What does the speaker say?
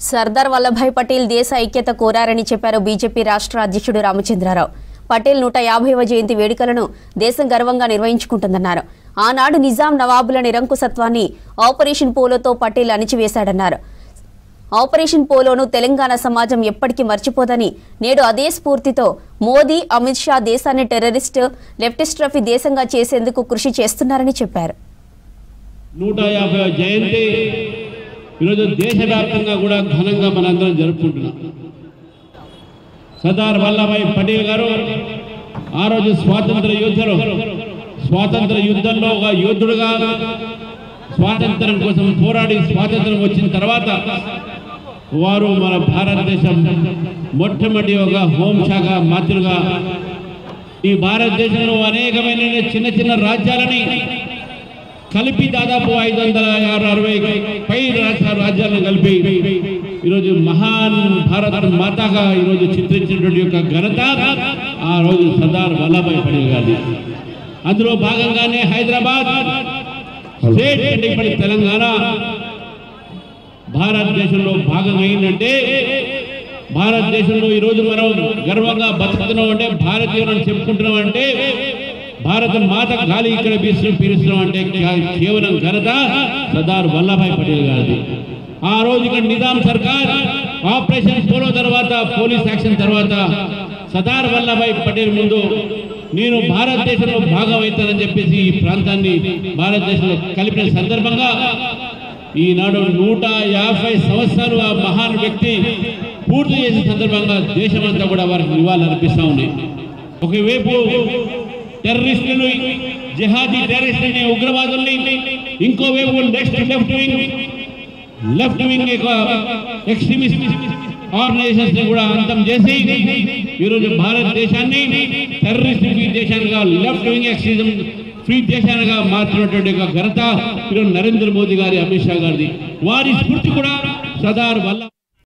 సర్దార్ వల్లభాయ్ పటేల్ దేశ ఐక్యత కోరారని చెప్పారు బీజేపీ రాష్ట్ర అధ్యక్షుడు రామచంద్రరావు. పటేల్ 150వ జయంతి వేడుకలను దేశం గర్వంగా నిర్వహించుకుంటుందన్నారు. ఆనాడు నిజాం నవాబుల నిరంకుశత్వాన్ని ఆపరేషన్ పోలోతో పటేల్ అణిచివేశాడన్నారు. ఆపరేషన్ పోలోను తెలంగాణ సమాజం ఎప్పటికీ మర్చిపోదని, నేడు అదే స్ఫూర్తితో మోదీ, అమిత్ షా దేశాన్ని టెర్రరిస్ట్, లెఫ్టిస్ట్ దేశంగా చేసేందుకు కృషి చేస్తున్నారని చెప్పారు. 150వ జయంతి ఈరోజు దేశవ్యాప్తంగా కూడా ఘనంగా మనందరం జరుపుకుంటున్నాం. సర్దార్ వల్లభాయ్ పటేల్ గారు ఆ రోజు స్వాతంత్ర యుద్ధంలో ఒక యోధుడుగా స్వాతంత్రం కోసం పోరాడి స్వాతంత్రం వచ్చిన తర్వాత వారు మన భారతదేశం మొట్టమొదటి ఒక హోంశాఖ మంత్రులుగా ఈ భారతదేశంలో అనేకమైన చిన్న చిన్న రాజ్యాలని కలిపి దాదాపు 560 పై రాజ్యాలను కలిపి ఈరోజు మహాన్ భారత మాతగా ఈరోజు చిత్రించినటువంటి యొక్క ఘనత ఆ రోజు సర్దార్ వల్లభాయ్ పటేల్ గారి. అందులో భాగంగానే హైదరాబాద్ స్టేట్ అంటే ఇప్పటి తెలంగాణ భారతదేశంలో భాగం అయిందంటే, భారతదేశంలో ఈరోజు మనం గర్వంగా బతుకుతున్నాం అంటే, భారతీయులను చెప్పుకుంటున్నాం అంటే, భారత మాత గాలి ఇక్కడ పీలుస్తున్నాం అంటే కేవలం ఘనత సర్దార్ వల్లభాయ్ పటేల్ గారిది. ఆ రోజు ఇక్కడ నిజాం సర్కార్ ఆపరేషన్ పోలో తర్వాత, పోలీస్ యాక్షన్ తర్వాత సర్దార్ వల్లభాయ్ పటేల్ ముందు నేను భారతదేశంలో భాగం అవుతానని చెప్పేసి ఈ ప్రాంతాన్ని భారతదేశంలో కలిపిన సందర్భంగా ఈనాడు 150 సంవత్సరాలు ఆ మహాన్ వ్యక్తి పూర్తి చేసిన సందర్భంగా దేశమంతా కూడా వారికి నివాళులు అర్పిస్తూ ఉన్నాయి. ఒకవైపు టెర్రరిస్టులు, జిహాదీ టెర్రరిస్టులని, ఉగ్రవాదుల్ని, ఇంకోవైపు లెఫ్ట్ వింగ్ ఎక్స్ట్రీమిస్ట్ ఆర్గనైజేషన్స్ ని కూడా అంతం చేసి ఈరోజు భారతదేశాన్ని టెర్రరిస్ట్ ఫ్రీ దేశాలుగా, లెఫ్ట్ వింగ్ ఎక్స్ట్రీమిజం ఫ్రీ దేశాలుగా మార్చినటువంటి ఘనత ఈరోజు నరేంద్ర మోదీ గారి, అమిత్ షా గారిది. వారి స్ఫూర్తి కూడా సర్దార్ వల్లభాయ్